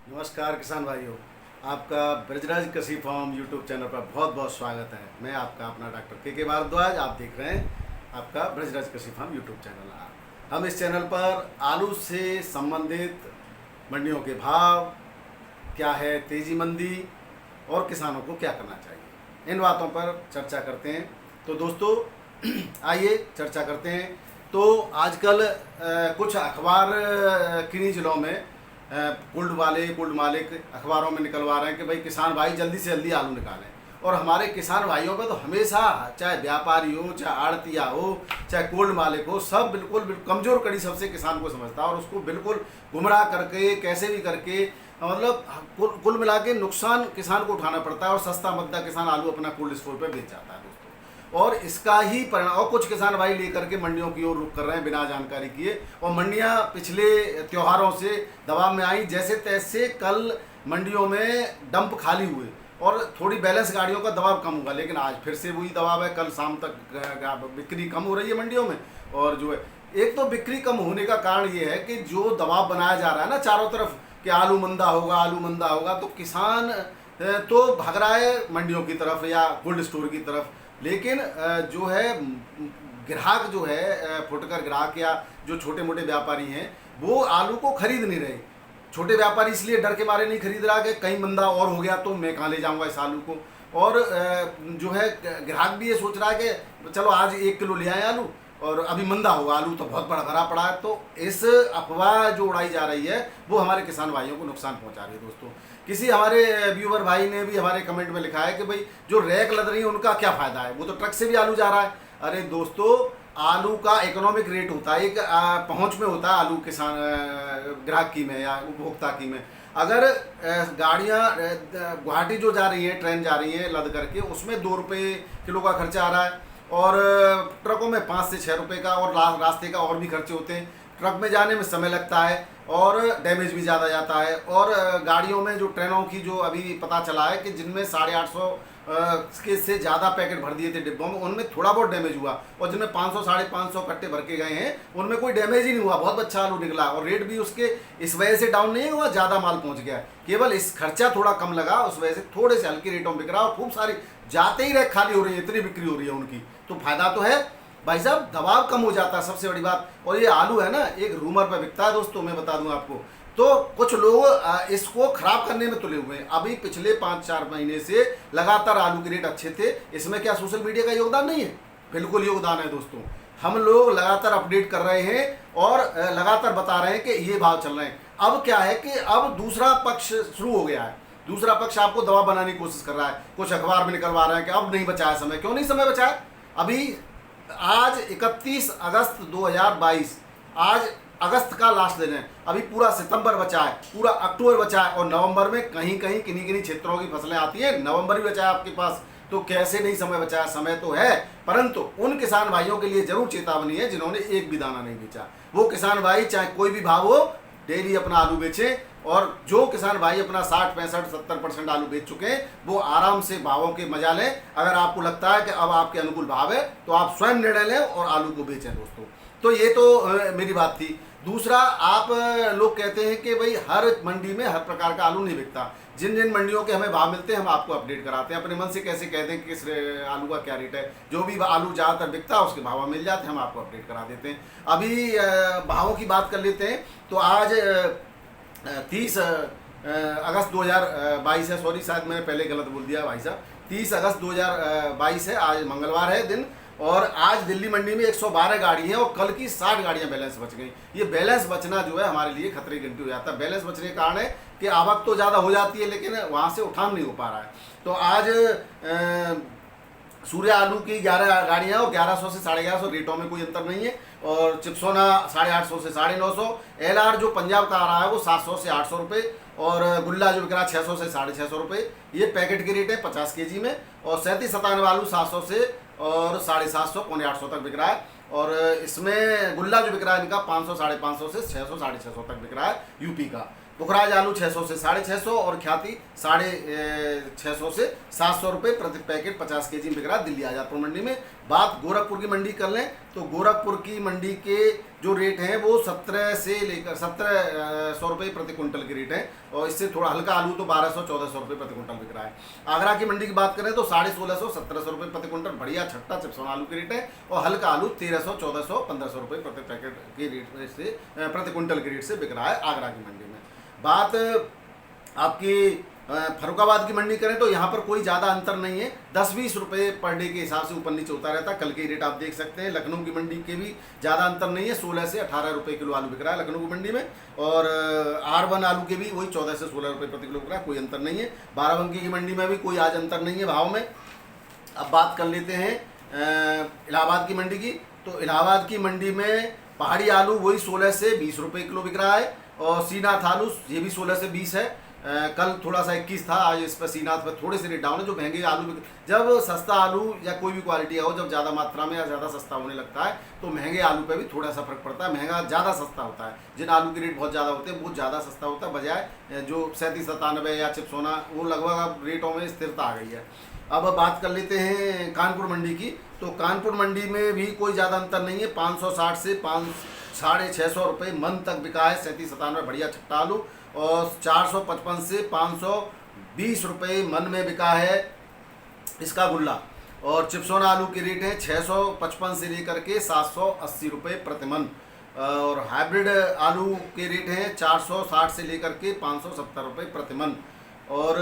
नमस्कार किसान भाइयों, आपका ब्रजराज कृषि फार्म यूट्यूब चैनल पर बहुत बहुत स्वागत है। मैं आपका अपना डॉक्टर के भारद्वाज, आप देख रहे हैं आपका ब्रजराज कृषि फार्म यूट्यूब चैनल। हम इस चैनल पर आलू से संबंधित मंडियों के भाव, क्या है तेजी मंदी और किसानों को क्या करना चाहिए, इन बातों पर चर्चा करते हैं। तो दोस्तों आइए चर्चा करते हैं। तो आजकल कुछ अखबार किन्हीं जिलों में कुल्ड मालिक अखबारों में निकलवा रहे हैं कि भाई किसान भाई जल्दी से जल्दी आलू निकालें। और हमारे किसान भाइयों पे तो हमेशा, चाहे व्यापारी हो, चाहे आड़तिया हो, चाहे कोल्ड मालिक हो, सब बिल्कुल बिल्कुल कमज़ोर कड़ी सबसे किसान को समझता है और उसको बिल्कुल गुमराह करके कैसे भी करके मतलब कुल मिला के नुकसान किसान को उठाना पड़ता है और सस्ता मद्दा किसान आलू अपना कोल्ड स्टोर पर बेच जाता है दोस्तों। और इसका ही परिणाम, और कुछ किसान भाई लेकर के मंडियों की ओर रुख कर रहे हैं बिना जानकारी किए। और मंडियां पिछले त्योहारों से दबाव में आई, जैसे तैसे कल मंडियों में डंप खाली हुए और थोड़ी बैलेंस गाड़ियों का दबाव कम हुआ, लेकिन आज फिर से वही दबाव है। कल शाम तक बिक्री कम हो रही है मंडियों में। और जो है, एक तो बिक्री कम होने का कारण ये है कि जो दबाव बनाया जा रहा है ना चारों तरफ कि आलू मंदा होगा, तो किसान तो भाग रहा है मंडियों की तरफ या कोल्ड स्टोर की तरफ। लेकिन जो है ग्राहक, जो है फुटकर ग्राहक या जो छोटे मोटे व्यापारी हैं, वो आलू को खरीद नहीं रहे। छोटे व्यापारी इसलिए डर के मारे नहीं खरीद रहा कि कहीं मंदा और हो गया तो मैं कहाँ ले जाऊंगा इस आलू को। और जो है ग्राहक भी ये सोच रहा है कि चलो आज 1 किलो ले आए आलू और अभी मंदा होगा, आलू तो बहुत बड़ा भरा पड़ा है। तो इस अफवाह जो उड़ाई जा रही है वो हमारे किसान भाइयों को नुकसान पहुंचा रही है दोस्तों। किसी हमारे व्यूवर भाई ने भी हमारे कमेंट में लिखा है कि भाई जो रैक लद रही है उनका क्या फ़ायदा है, वो तो ट्रक से भी आलू जा रहा है। अरे दोस्तों, आलू का इकोनॉमिक रेट होता है, एक पहुंच में होता है आलू किसान ग्राहक की में या उपभोक्ता की में। अगर गाड़ियाँ गुवाहाटी जो जा रही हैं, ट्रेन जा रही है लद करके, उसमें 2 रुपये किलो का खर्चा आ रहा है और ट्रकों में 5 से 6 रुपये का, और रास्ते का और भी खर्चे होते हैं। ट्रक में जाने में समय लगता है और डैमेज भी ज़्यादा जाता है। और गाड़ियों में जो ट्रेनों की जो अभी पता चला है कि जिनमें 850 के से ज़्यादा पैकेट भर दिए थे डिब्बों में, उनमें थोड़ा बहुत डैमेज हुआ, और जिनमें 500 550 कट्टे भर के गए हैं उनमें कोई डैमेज ही नहीं हुआ, बहुत अच्छा आलू निकला। और रेट भी उसके इस वजह से डाउन नहीं हुआ, ज़्यादा माल पहुंच गया, केवल इस खर्चा थोड़ा कम लगा, उस वजह से थोड़े से हल्के रेटों में बिक रहा। और खूब सारी जाते ही रैक खाली हो रही है, इतनी बिक्री हो रही है उनकी, तो फायदा तो है भाई साहब, दबाव कम हो जाता है सबसे बड़ी बात। और ये आलू है ना, एक रूमर पे बिकता है दोस्तों, मैं बता दूं आपको। तो कुछ लोग इसको खराब करने में तुले हुए हैं। अभी पिछले 5-4 महीने से लगातार आलू के रेट अच्छे थे। इसमें क्या सोशल मीडिया का योगदान नहीं है? बिल्कुल योगदान है दोस्तों। हम लोग लगातार अपडेट कर रहे हैं और लगातार बता रहे हैं कि ये भाव चल रहे हैं। अब क्या है कि अब दूसरा पक्ष शुरू हो गया है, दूसरा पक्ष आपको दबाव बनाने की कोशिश कर रहा है। कुछ अखबार में निकलवा रहे हैं कि अब नहीं बचा है समय। क्यों नहीं समय बचा है? अभी आज 31 अगस्त 2022, आज अगस्त का लास्ट दिन है। अभी पूरा सितंबर बचा है, पूरा अक्टूबर बचा है, और नवंबर में कहीं कहीं किन्हीं क्षेत्रों की फसलें आती हैं, नवंबर भी बचा है आपके पास। तो कैसे नहीं समय बचा है? समय तो है, परंतु उन किसान भाइयों के लिए जरूर चेतावनी है जिन्होंने एक भी दाना नहीं बेचा। वो किसान भाई चाहे कोई भी भाव हो, डेली अपना आलू बेचें। और जो किसान भाई अपना 60, 65, 70% आलू बेच चुके हैं, वो आराम से भावों के मजा लें। अगर आपको लगता है कि अब आपके अनुकूल भाव है तो आप स्वयं निर्णय लें और आलू को बेचें दोस्तों। तो ये तो मेरी बात थी। दूसरा, आप लोग कहते हैं कि भाई हर मंडी में हर प्रकार का आलू नहीं बिकता। जिन जिन मंडियों के हमें भाव मिलते हैं हम आपको अपडेट कराते हैं। अपने मन से कैसे कहते हैं कि किस आलू का क्या रेट है, जो भी आलू ज़्यादातर बिकता है उसके भाव मिल जाते हैं, हम आपको अपडेट करा देते हैं। अभी भावों की बात कर लेते हैं। तो आज 30 अगस्त 2022 है, सॉरी शायद मैंने पहले गलत बोल दिया भाई साहब, 30 अगस्त 2022 है, आज मंगलवार है दिन। और आज दिल्ली मंडी में 112 गाड़ी हैं और कल की 60 गाड़ियां बैलेंस बच गई। ये बैलेंस बचना जो है हमारे लिए खतरे की घंटी हो जाता है। बैलेंस बचने के कारण है कि आवक तो ज़्यादा हो जाती है लेकिन वहाँ से उठान नहीं हो पा रहा है। तो आज सूर्य आलू की 11 गाड़ियाँ और 1100 से 1150 रेटों में कोई अंतर नहीं है। और चिप्सोना 850 से 950, LR जो पंजाब का आ रहा है वो 700 से 800 रुपये, और गुल्ला जो बिक रहा है 600 से 650 रुपये। ये पैकेट के रेट है 50 kg में। और 37-97 आलू 700 से और 750 पौने 800 तक बिक रहा है। और इसमें गुल्ला जो बिक रहा है इनका 500, 550 से 600, 650 तक बिक रहा है यूपी का। पुखराज आलू 600 से 650 और ख्याति 650 से 700 रुपये प्रति पैकेट 50 kg बिक रहा है दिल्ली आजादपुर मंडी में। बात गोरखपुर की मंडी कर लें तो गोरखपुर की मंडी के जो रेट हैं वो 17 से लेकर 1700 रुपये प्रति क्विंटल की रेट है, और इससे थोड़ा हल्का आलू तो 1200-1400 रुपये प्रति क्विंटल बिक रहा है। आगरा की मंडी की बात करें तो 1650-1700 रुपये प्रति क्विंटल बढ़िया छट्टा चिप्सोन आलू की रेट है, और हल्का आलू 1300-1400-1500 रुपये प्रति पैकेट की रेट से प्रति क्विंटल की रेट से बिक रहा है आगरा की मंडी में। बात आपकी फरुखाबाद की मंडी करें तो यहाँ पर कोई ज़्यादा अंतर नहीं है, 10-20 रुपये पर डे के हिसाब से ऊपर नीचे होता रहता है। कल के रेट आप देख सकते हैं। लखनऊ की मंडी के भी ज़्यादा अंतर नहीं है, 16 से 18 रुपये किलो आलू बिक रहा है लखनऊ की मंडी में, और R1 आलू के भी वही 14 से 16 रुपये प्रति किलो बिक रहा है, कोई अंतर नहीं है। बाराबंकी की मंडी में भी कोई आज अंतर नहीं है भाव में। अब बात कर लेते हैं इलाहाबाद की मंडी की, तो इलाहाबाद की मंडी में पहाड़ी आलू वही 16 से 20 रुपये किलो बिक रहा है, और सीनाथ आलू ये भी 16 से 20 है। कल थोड़ा सा 21 था, आज इस पर सीनाथ पर थोड़े से रेट डाउन है। जो महंगे आलू, जब सस्ता आलू या कोई भी क्वालिटी हो, जब ज़्यादा मात्रा में या ज़्यादा सस्ता होने लगता है तो महंगे आलू पे भी थोड़ा सा फर्क पड़ता है। महंगा ज़्यादा सस्ता होता है, जिन आलू के रेट बहुत ज़्यादा होते हैं वो ज़्यादा सस्ता होता है, बजाय जो 37-97 या चिप्सोना वो लगभग अब रेटों में स्थिरता आ गई है। अब बात कर लेते हैं कानपुर मंडी की, तो कानपुर मंडी में भी कोई ज़्यादा अंतर नहीं है, 560 से 650 रुपये मन तक बिका है 37-97 बढ़िया छट्टा आलू, और 455 से 520 रुपये मन में बिका है इसका गुल्ला। और चिप्सोना आलू की रेट है 655 से लेकर के 780 रुपये प्रति मन, और हाइब्रिड आलू के रेट हैं 460 से लेकर के 570 रुपये प्रति मन, और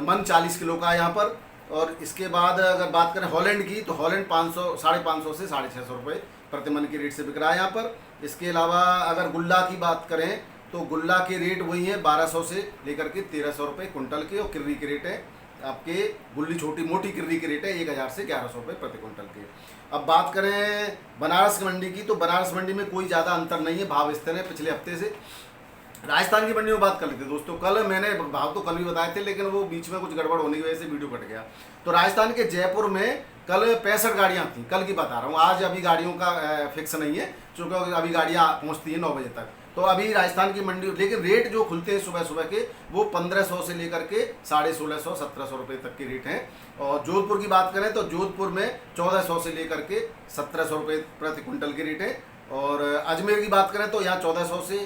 मन 40 किलो का है यहाँ पर। और इसके बाद अगर बात करें हॉलैंड की, तो हॉलैंड 550 से 650 रुपये प्रति मन की रेट से बिक रहा है यहाँ पर। इसके अलावा अगर गुल्ला की बात करें तो गुल्ला के रेट वही है 1200 से लेकर के 1300 रुपये कुंटल के, और किर्री की रेट है आपके गुल्ली छोटी मोटी किर्री की रेट है 1000 से 1100 रुपये प्रति कुंटल के। अब बात करें बनारस की मंडी की, तो बनारस मंडी में कोई ज़्यादा अंतर नहीं है, भाव स्थिर है पिछले हफ्ते से। राजस्थान की मंडी में बात कर लेते दोस्तों, कल मैंने भाव तो कल भी बताए थे, लेकिन वो बीच में कुछ गड़बड़ होने की वजह से वीडियो कट गया। तो राजस्थान के जयपुर में कल 65 गाड़ियाँ थी, कल की बता रहा हूँ, आज अभी गाड़ियों का फिक्स नहीं है, चूँकि अभी गाड़ियाँ पहुँचती हैं 9 बजे तक। तो अभी राजस्थान की मंडी, लेकिन रेट जो खुलते हैं सुबह सुबह के वो 1500 से लेकर के 1650-1700 रुपये तक के रेट हैं। और जोधपुर की बात करें तो जोधपुर में 1400 से लेकर के 1700 रुपये प्रति क्विंटल की रेट है। और अजमेर की बात करें तो यहाँ 1400 से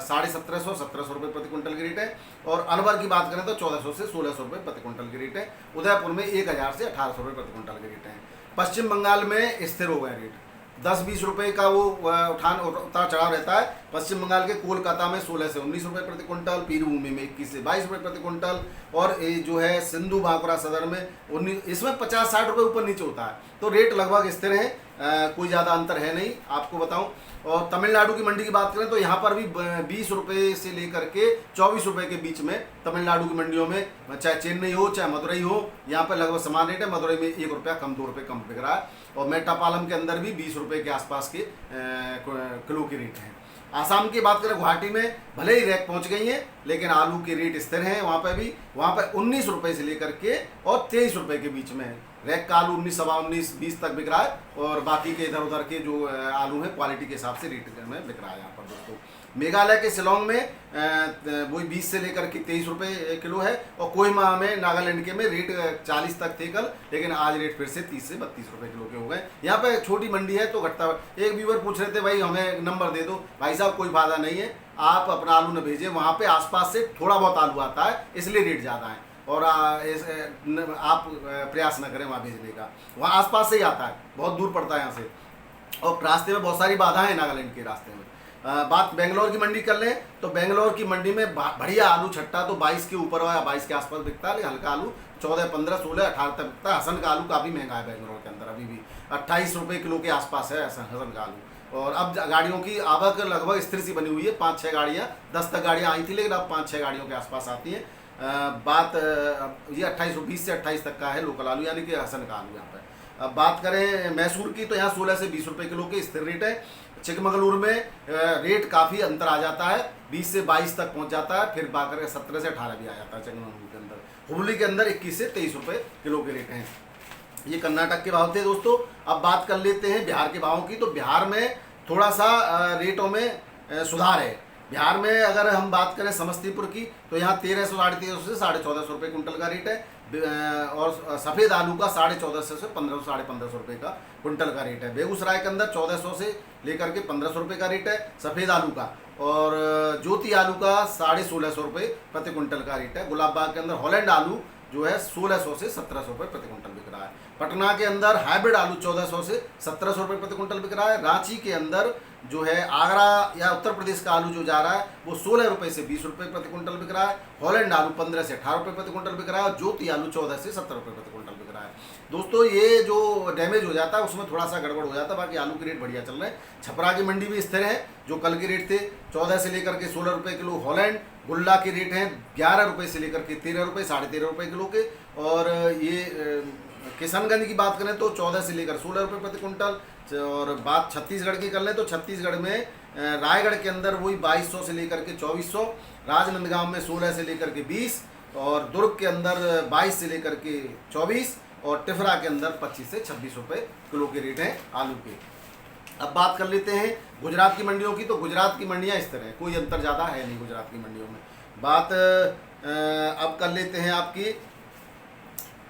1750-1700 रुपये प्रति क्विंटल की रेट है। और अलवर की बात करें तो 1400 से 1600 रुपये प्रति क्विंटल की रेट है। उदयपुर में 1000 से 1800 रुपये प्रति क्विंटल की रेट है। पश्चिम बंगाल में स्थिर हो गए रेट, 10-20 रुपये का वो उतार चढ़ाव रहता है। पश्चिम बंगाल के कोलकाता में 16 से 19 रुपये प्रति क्विंटल, पीरभूमि में 21 से 22 रुपये प्रति क्विंटल, और ये जो है सिंधु बांकुरा सदर में 19, इसमें 50-60 रुपये ऊपर नीचे होता है। तो रेट लगभग स्थिर है, कोई ज़्यादा अंतर है नहीं आपको बताऊं। और तमिलनाडु की मंडी की बात करें तो यहाँ पर भी 20 रुपये से लेकर के 24 रुपये के बीच में तमिलनाडु की मंडियों में, चाहे चेन्नई हो चाहे मदुरई हो, यहाँ पर लगभग समान रेट है। मदुरई में 1 रुपया कम, 2 रुपये कम बिक रहा है। और मेट्टापालम के अंदर भी 20 रुपये के आसपास के किलो की रेट है। आसाम की बात करें, गुवाहाटी में भले ही रैक पहुंच गई है, लेकिन आलू के रेट स्थिर हैं वहाँ पर भी। वहाँ पर 19 रुपये से लेकर के और 23 रुपये के बीच में है। रैक का आलू 19, 19, 20 तक बिक रहा है, और बाकी के इधर उधर के जो आलू हैं क्वालिटी के हिसाब से रेट में बिक रहा है यहाँ पर दोस्तों। मेघालय के शिलोंग में वही 20 से लेकर के 23 रुपये किलो है। और कोहिमा में, नागालैंड के में रेट 40 तक थे कल, लेकिन आज रेट फिर से 30 से 32 रुपये किलो के हो गए। यहाँ पे छोटी मंडी है तो घटता। एक व्यूअर पूछ रहे थे भाई हमें नंबर दे दो, भाई साहब कोई फायदा नहीं है, आप अपना आलू न भेजें, वहाँ पे आसपास से थोड़ा बहुत आलू आता है इसलिए रेट ज़्यादा है। और आप प्रयास न करें वहाँ भेजने का, वहाँ आसपास से ही आता है, बहुत दूर पड़ता है यहाँ से, और रास्ते में बहुत सारी बाधाएं हैं नागालैंड के रास्ते में। बात बेंगलोर की मंडी कर लें तो बेंगलोर की मंडी में बढ़िया आलू छट्टा तो 22 के ऊपर या 22 के आसपास बिकता है, लेकिन हल्का आलू 14, 15, 16, 18 तक बिकता है। हसन का आलू काफ़ी महंगा है बेंगलोर के अंदर, अभी भी 28 रुपये किलो के आसपास है हसन का आलू। और अब गाड़ियों की आवक लगभग स्थिर सी बनी हुई है, 5-6 गाड़ियाँ, 10 तक गाड़ियाँ आई थी, लेकिन अब 5-6 गाड़ियों के आसपास आती हैं। बात ये 20 से 28 तक का है लोकल आलू, यानी कि हसन का आलू यहाँ पर। अब बात करें मैसूर की तो यहाँ 16 से 20 रुपये किलो के स्थिर रेट है। चिकमगलूर में रेट काफ़ी अंतर आ जाता है, 20 से 22 तक पहुँच जाता है, फिर बात करें 17 से 18 भी आ जाता है चिकमगलूर के अंदर। हुबली के अंदर 21 से 23 रुपये किलो के रेट हैं। ये कर्नाटक के भाव थे दोस्तों। अब बात कर लेते हैं बिहार के भावों की, तो बिहार में थोड़ा सा रेटों में सुधार है। बिहार में अगर हम बात करें समस्तीपुर की, तो यहाँ 1300 1350 से 1450 रुपये कुंटल का रेट है। और सफ़ेद आलू का 1450 से 1500 1550 रुपये का कुंटल का रेट है। बेगूसराय के अंदर 1400 से लेकर के 1500 रुपये का रेट है सफ़ेद आलू का। और ज्योति आलू का 1650 रुपये प्रति कुंटल का रेट है। गुलाब बाग के अंदर हॉलैंड आलू जो है 1600 से 1700 रुपये प्रति कुंटल बिक रहा है। पटना के अंदर हाइब्रिड आलू 1400 से 1700 रुपये प्रति कुंटल बिक रहा है। रांची के अंदर जो है आगरा या उत्तर प्रदेश का आलू जो जा रहा है वो 16 रुपये से 20 रुपये प्रति कुंटल बिक रहा है। हॉलैंड आलू 15 से 18 रुपये प्रति कुंटल बिक रहा है। और ज्योति आलू 14 से 17 रुपये प्रति कुंटल बिक रहा है। दोस्तों ये जो डैमेज हो जाता है उसमें थोड़ा सा गड़बड़ हो जाता है, बाकी आलू के रेट बढ़िया चल रहे हैं। छपरा की मंडी भी स्थिर है, जो कल के रेट थे 14 से लेकर के 16 रुपये किलो। हॉलैंड गुल्ला के रेट हैं 11 रुपये से लेकर के 13 रुपये 13.5 रुपये किलो के। और ये किशनगंज की बात करें तो 14 से लेकर 16 रुपये प्रति कुंटल। और बात छत्तीसगढ़ की कर लें तो छत्तीसगढ़ में रायगढ़ के अंदर वही 2200 से लेकर के 2400, राजनांदगांव में 16 से लेकर के 20, और दुर्ग के अंदर 22 से लेकर के 24, और टिफरा के अंदर 25 से 26 रुपये किलो के रेट हैं आलू के। अब बात कर लेते हैं गुजरात की मंडियों की। तो गुजरात की मंडियाँ इस तरह है, कोई अंतर ज़्यादा है नहीं गुजरात की मंडियों में। बात अब कर लेते हैं आपकी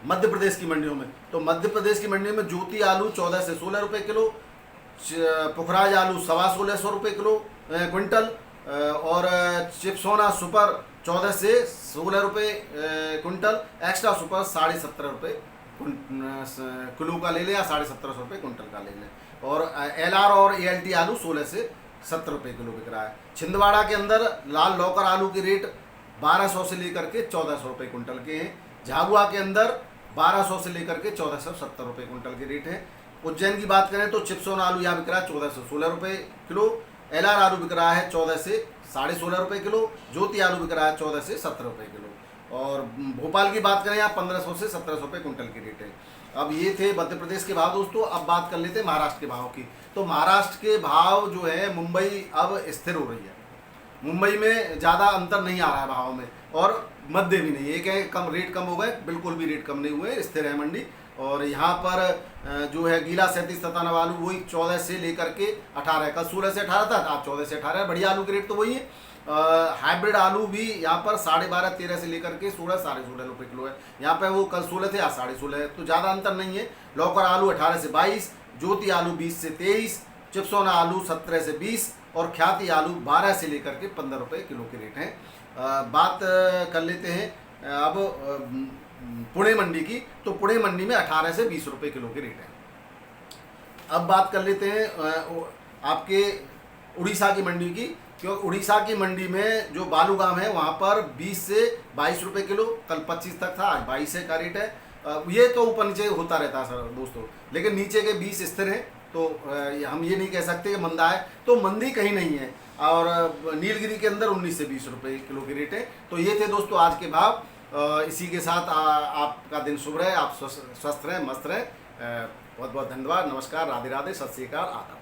मध्य प्रदेश की मंडियों में। तो मध्य प्रदेश की मंडियों में ज्योति आलू 14 से 16 रुपये किलो, पुखराज आलू 1650 रुपये किलो क्विंटल, और चिप्सोना सुपर 14 से 16 रुपये क्विंटल, एक्स्ट्रा सुपर 17.5 रुपये किलो का ले लें या 1750 रुपये कुंटल का ले लें। और LR और ALT आलू 16 से 17 रुपये किलो बिक रहा है। छिंदवाड़ा के अंदर लाल लौकर आलू की रेट 1200 से लेकर के 1400 रुपये कुंटल के हैं। झाबुआ के अंदर 1200 से लेकर के 1470 रुपये कुंटल के रेट है। उज्जैन की बात करें तो चिप्सोन आलू यहाँ बिक रहा है 14 से 16 रुपये किलो। LR आलू बिक रहा है 14 से 16.5 रुपये किलो। ज्योति आलू बिक रहा है 14 से 17 रुपये किलो। और भोपाल की बात करें यहाँ 1500 से 1700 रुपये कुंटल के रेट है। अब ये थे मध्य प्रदेश के भाव दोस्तों। अब बात कर लेते हैं महाराष्ट्र के भाव की। तो महाराष्ट्र के भाव जो है, मुंबई अब स्थिर हो रही है, मुंबई में ज़्यादा अंतर नहीं आ रहा है भाव में, और मध्य भी नहीं। एक है कम रेट कम हो गए, बिल्कुल भी रेट कम नहीं हुए, स्थिर है मंडी। और यहाँ पर जो है गीला 37 97 आलू वही 14 से लेकर के 18, कल 16 से 18 था, आज 14 से 18 है। बढ़िया आलू के रेट तो वही है। हाइब्रिड आलू भी यहाँ पर 12.5 13 से लेकर के 16 16.5 रुपये किलो है। यहाँ पे वो कल 16 थे, आज 16.5 है, तो ज़्यादा अंतर नहीं है। लौकर आलू 18 से 22, ज्योति आलू 20 से 23, चिप्सोना आलू 17 से 20, और ख्याति आलू 12 से लेकर के 15 रुपये किलो के रेट हैं। बात कर लेते हैं अब पुणे मंडी की। तो पुणे मंडी में 18 से 20 रुपये किलो के रेट है। अब बात कर लेते हैं आपके उड़ीसा की मंडी की। क्योंकि उड़ीसा की मंडी में जो बालूगाम है वहाँ पर 20 से 22 रुपये किलो, कल 25 तक था, आज 22 का रेट है। ये तो ऊपर नीचे होता रहता है सर दोस्तों, लेकिन नीचे के 20 स्थिर हैं, तो हम ये नहीं कह सकते कि मंदा है। तो मंदी कहीं नहीं है। और नीलगिरी के अंदर 19 से 20 रुपये किलो के रेट है। तो ये थे दोस्तों आज के भाव। इसी के साथ आपका दिन शुभ रहे, आप स्वस्थ रहें, मस्त रहें। बहुत बहुत धन्यवाद, नमस्कार, राधे राधे, सत श्री अकाल, आदाब।